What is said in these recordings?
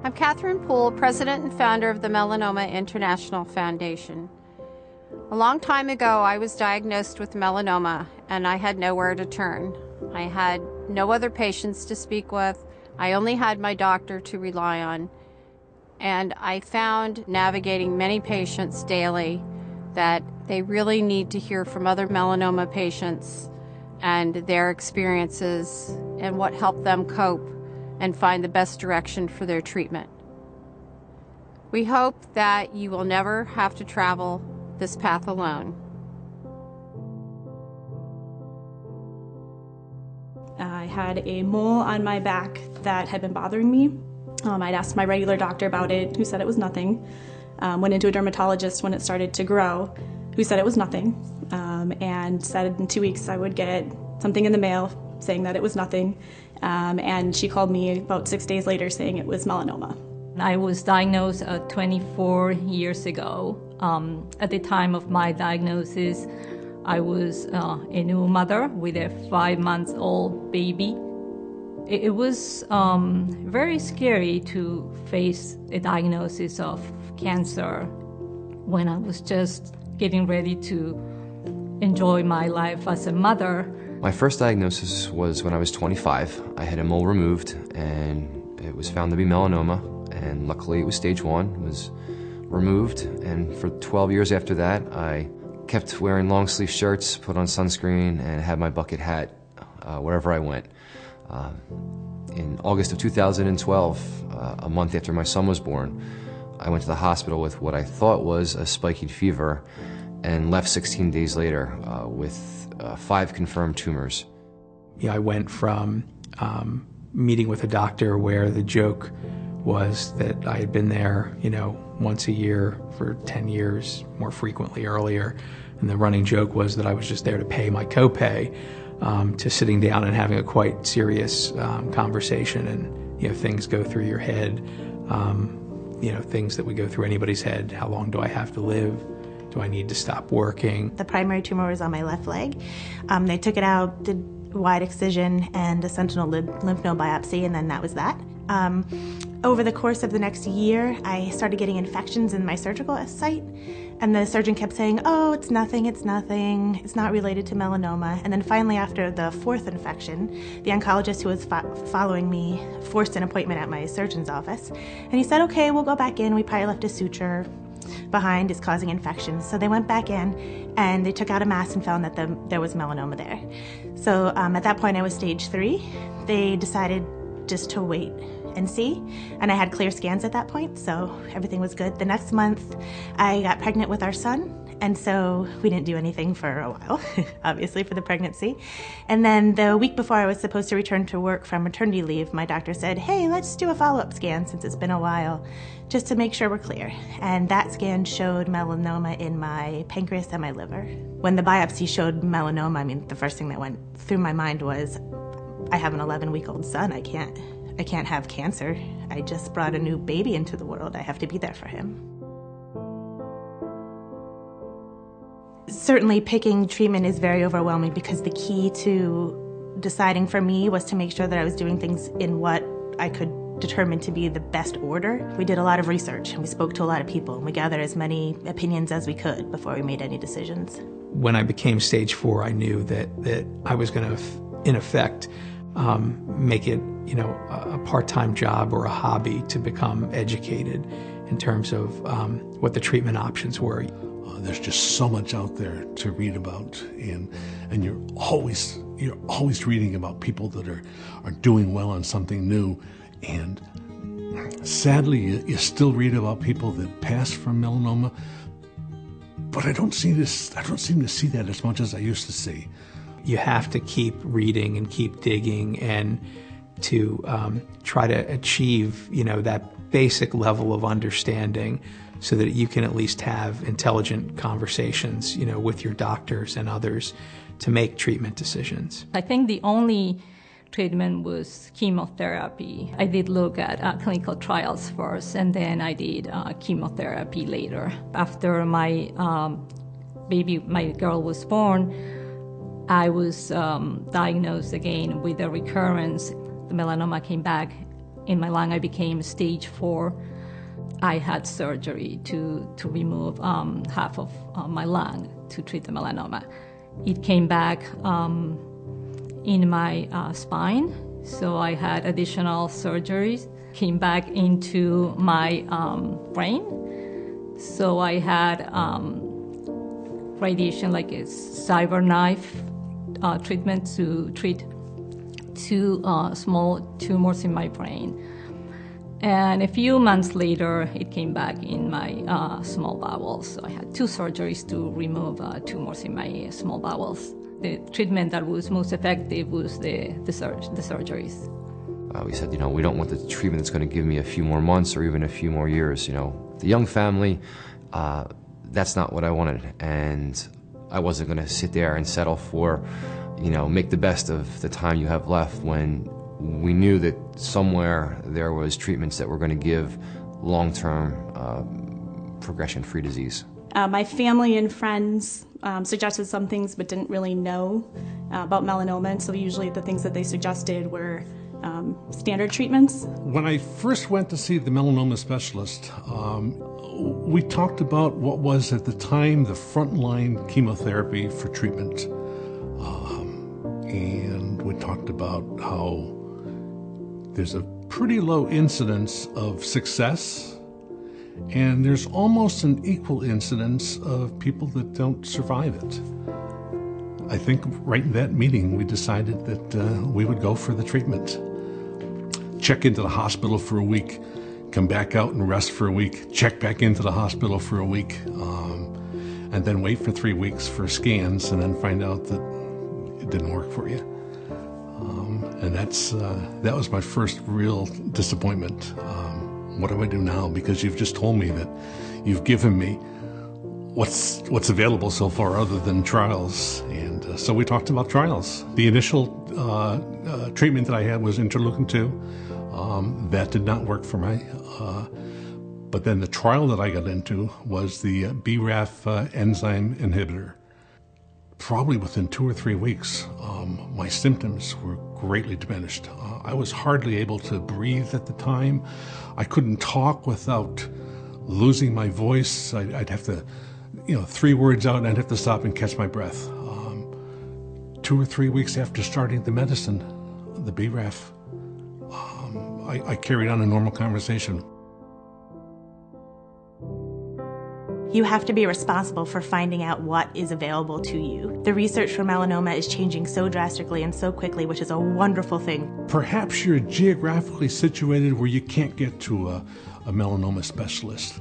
I'm Catherine Poole, President and founder of the Melanoma International Foundation. A long time ago, I was diagnosed with melanoma, and I had nowhere to turn. I had no other patients to speak with. I only had my doctor to rely on. And I found, navigating many patients daily, that they really need to hear from other melanoma patients and their experiences and what helped them cope and find the best direction for their treatment. We hope that you will never have to travel this path alone. I had a mole on my back that had been bothering me. I'd asked my regular doctor about it, who said it was nothing. Went into a dermatologist when it started to grow, who said it was nothing, and said in 2 weeks I would get something in the mail saying that it was nothing. And she called me about 6 days later saying it was melanoma. I was diagnosed 24 years ago. At the time of my diagnosis, I was a new mother with a 5-month-old baby. It was very scary to face a diagnosis of cancer when I was just getting ready to enjoy my life as a mother. My first diagnosis was when I was 25. I had a mole removed, and it was found to be melanoma, and luckily it was stage 1, it was removed, and for 12 years after that, I kept wearing long sleeve shirts, put on sunscreen, and had my bucket hat wherever I went. In August of 2012, a month after my son was born, I went to the hospital with what I thought was a spiking fever and left 16 days later with 5 confirmed tumors. I went from meeting with a doctor where the joke was that I had been there, once a year for 10 years, more frequently earlier, and the running joke was that I was just there to pay my copay, to sitting down and having a quite serious conversation, and things go through your head, things that would go through anybody's head. How long do I have to live? Do I need to stop working? The primary tumor was on my left leg. They took it out, did wide excision and a sentinel lymph node biopsy, and then that was that. Over the course of the next year, I started getting infections in my surgical site, and the surgeon kept saying, oh, it's nothing, it's not related to melanoma. And then finally, after the 4th infection, the oncologist who was following me forced an appointment at my surgeon's office, and he said, okay, we'll go back in, we probably left a suture behind, is causing infections. So they went back in and they took out a mass and found that there was melanoma there. So at that point I was stage 3. They decided just to wait and see, and I had clear scans at that point, so everything was good. The next month I got pregnant with our son, and so we didn't do anything for a while, obviously, for the pregnancy. And then the week before I was supposed to return to work from maternity leave, my doctor said, hey, let's do a follow-up scan since it's been a while, just to make sure we're clear. And that scan showed melanoma in my pancreas and my liver. When the biopsy showed melanoma, the first thing that went through my mind was, I have an 11-week-old son, I can't have cancer. I just brought a new baby into the world. I have to be there for him. Certainly picking treatment is very overwhelming because the key to deciding for me was to make sure that I was doing things in what I could determine to be the best order. We did a lot of research and we spoke to a lot of people and we gathered as many opinions as we could before we made any decisions. When I became stage 4, I knew that I was going to, in effect, make it a part-time job or a hobby to become educated in terms of what the treatment options were. There's just so much out there to read about, and you're always reading about people that are doing well on something new, and sadly you still read about people that pass from melanoma, but I don't seem to see that as much as I used to see. You have to keep reading and keep digging and to try to achieve, that basic level of understanding so that you can at least have intelligent conversations, with your doctors and others to make treatment decisions. I think the only treatment was chemotherapy. I did look at clinical trials first, and then I did chemotherapy later. After my girl was born, I was diagnosed again with a recurrence. The melanoma came back in my lung, I became stage 4. I had surgery to remove half of my lung to treat the melanoma. It came back in my spine, so I had additional surgeries. Came back into my brain, so I had radiation, like a cyber knife treatment to treat 2 small tumors in my brain. And a few months later, it came back in my small bowels. So I had 2 surgeries to remove tumors in my small bowels. The treatment that was most effective was the surgeries. We said, we don't want the treatment that's going to give me a few more months or even a few more years. The young family, that's not what I wanted. And I wasn't going to sit there and settle for, make the best of the time you have left when we knew that somewhere there was treatments that were going to give long-term progression-free disease. My family and friends suggested some things but didn't really know about melanoma, and so usually the things that they suggested were standard treatments. When I first went to see the melanoma specialist, we talked about what was at the time the frontline chemotherapy for treatment. And we talked about how there's a pretty low incidence of success, and there's almost an equal incidence of people that don't survive it. I think right in that meeting we decided that we would go for the treatment. Check into the hospital for a week, come back out and rest for a week, check back into the hospital for a week, and then wait for 3 weeks for scans and then find out that it didn't work for you. And that was my first real disappointment. What do I do now? Because you've just told me that you've given me what's available so far other than trials. And so we talked about trials. The initial treatment that I had was interleukin-2. That did not work for me. But then the trial that I got into was the BRAF enzyme inhibitor. Probably within 2 or 3 weeks, my symptoms were greatly diminished. I was hardly able to breathe at the time. I couldn't talk without losing my voice. I'd have to, 3 words out and I'd have to stop and catch my breath. 2 or 3 weeks after starting the medicine, the BRAF, I carried on a normal conversation. You have to be responsible for finding out what is available to you. The research for melanoma is changing so drastically and so quickly, which is a wonderful thing. Perhaps you're geographically situated where you can't get to a melanoma specialist.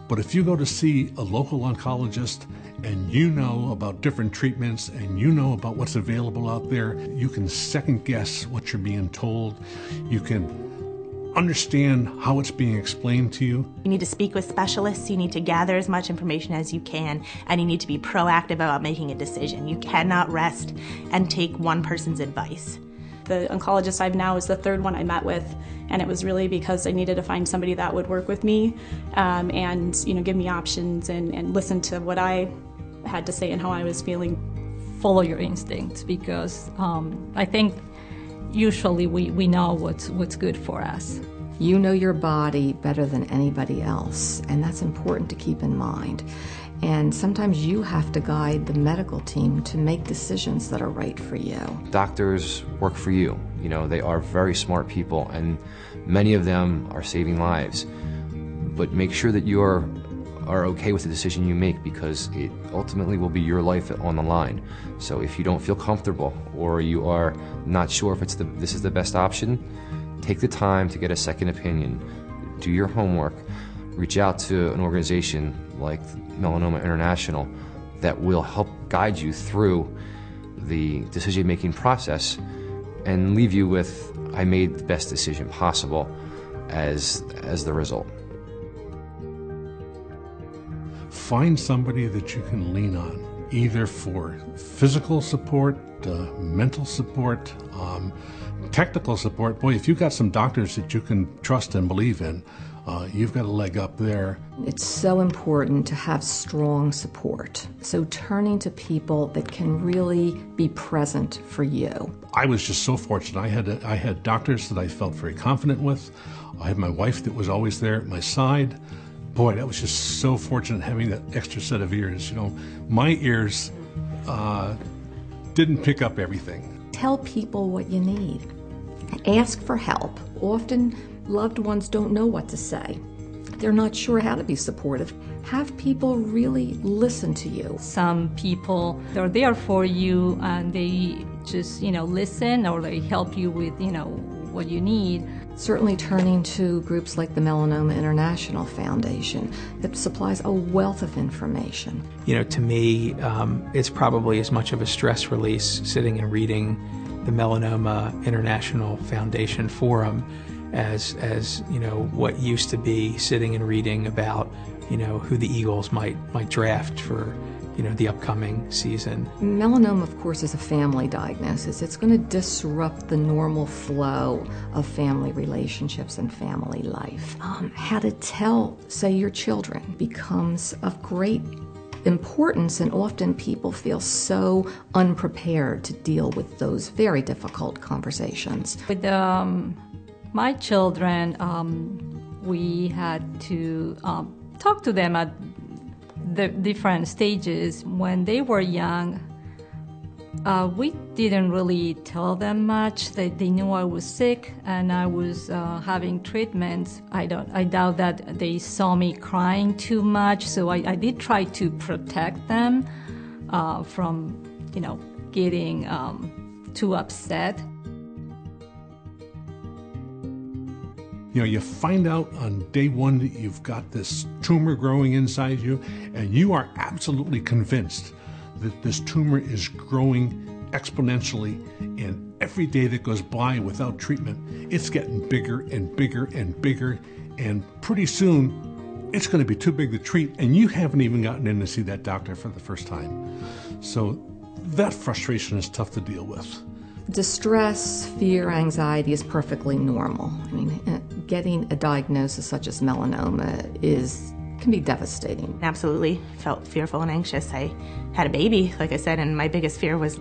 But if you go to see a local oncologist and you know about different treatments and you know about what's available out there, you can second guess what you're being told. You can understand how it's being explained to you. You need to speak with specialists, you need to gather as much information as you can, and you need to be proactive about making a decision. You cannot rest and take one person's advice. The oncologist I have now is the 3rd one I met with, and it was really because I needed to find somebody that would work with me and give me options and listen to what I had to say and how I was feeling. Follow your instincts, because I think usually we know what's good for us. You know your body better than anybody else, and that's important to keep in mind. And sometimes you have to guide the medical team to make decisions that are right for you. Doctors work for you. They are very smart people, and many of them are saving lives. But make sure that you are okay with the decision you make, because it ultimately will be your life on the line. So if you don't feel comfortable or you are not sure if this is the best option, take the time to get a second opinion. Do your homework. Reach out to an organization like Melanoma International that will help guide you through the decision-making process and leave you with, I made the best decision possible as the result. Find somebody that you can lean on. either for physical support, mental support, technical support. Boy, if you've got some doctors that you can trust and believe in, you've got a leg up there. It's so important to have strong support. So turning to people that can really be present for you. I was just so fortunate. I had doctors that I felt very confident with. I had my wife that was always there at my side. Boy, that was just so fortunate having that extra set of ears. You know, my ears didn't pick up everything. Tell people what you need. Ask for help. Often loved ones don't know what to say. They're not sure how to be supportive. Have people really listen to you. Some people, they're there for you and they just, listen, or they help you with, what you need. Certainly turning to groups like the Melanoma International Foundation that supplies a wealth of information. To me, it's probably as much of a stress release sitting and reading the Melanoma International Foundation forum as what used to be sitting and reading about, who the Eagles might draft for, the upcoming season. Melanoma, of course, is a family diagnosis. It's going to disrupt the normal flow of family relationships and family life. How to tell, say, your children becomes of great importance, and often people feel so unprepared to deal with those very difficult conversations. With my children, we had to talk to them at the different stages. When they were young, we didn't really tell them much. They knew I was sick and I was having treatments. I doubt that they saw me crying too much, so I did try to protect them from, getting too upset. You find out on day one that you've got this tumor growing inside you, and you are absolutely convinced that this tumor is growing exponentially, and every day that goes by without treatment, it's getting bigger and bigger and bigger, and pretty soon it's going to be too big to treat, and you haven't even gotten in to see that doctor for the first time. So that frustration is tough to deal with. Distress, fear, anxiety is perfectly normal. Getting a diagnosis such as melanoma can be devastating. Absolutely felt fearful and anxious. I had a baby, like I said, and my biggest fear was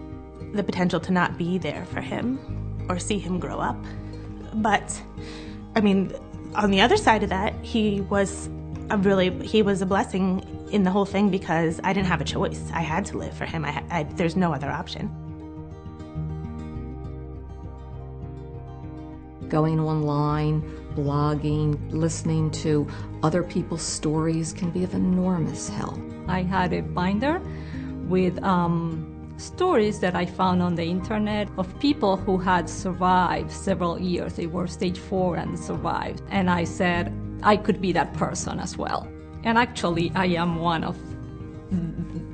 the potential to not be there for him or see him grow up. But, on the other side of that, he was a blessing in the whole thing because I didn't have a choice. I had to live for him. There's no other option. Going online, blogging, listening to other people's stories can be of enormous help. I had a binder with stories that I found on the internet of people who had survived several years. They were stage 4 and survived. And I said, I could be that person as well. And actually, I am one of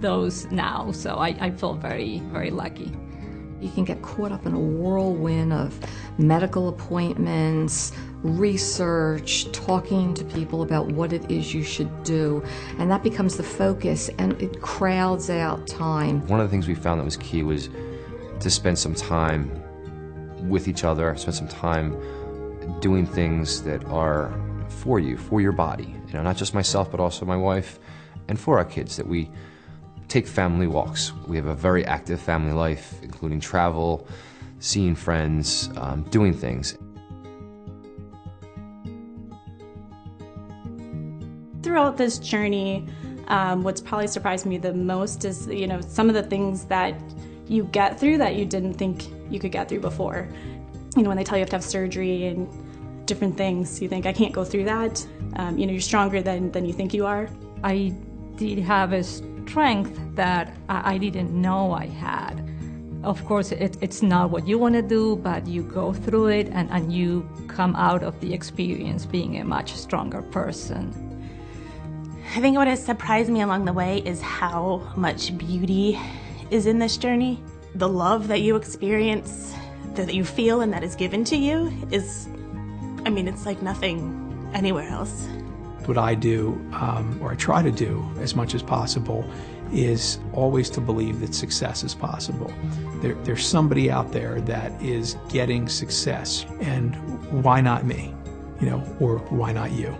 those now, so I feel very, very lucky. You can get caught up in a whirlwind of medical appointments, research, talking to people about what it is you should do, and that becomes the focus, and it crowds out time. One of the things we found that was key was to spend some time with each other, spend some time doing things that are for you, for your body. Not just myself, but also my wife, and for our kids, that we take family walks. We have a very active family life, including travel, seeing friends, doing things. Throughout this journey, what's probably surprised me the most is, some of the things that you get through that you didn't think you could get through before. When they tell you have to have surgery and different things, you think, I can't go through that. You're stronger than you think you are. I did have a strength that I didn't know I had. Of course, it's not what you want to do, but you go through it and you come out of the experience being a much stronger person. I think what has surprised me along the way is how much beauty is in this journey. The love that you experience, that you feel and that is given to you is, it's like nothing anywhere else. What I do, or I try to do as much as possible, is always to believe that success is possible. There's somebody out there that is getting success, and why not me? Or why not you?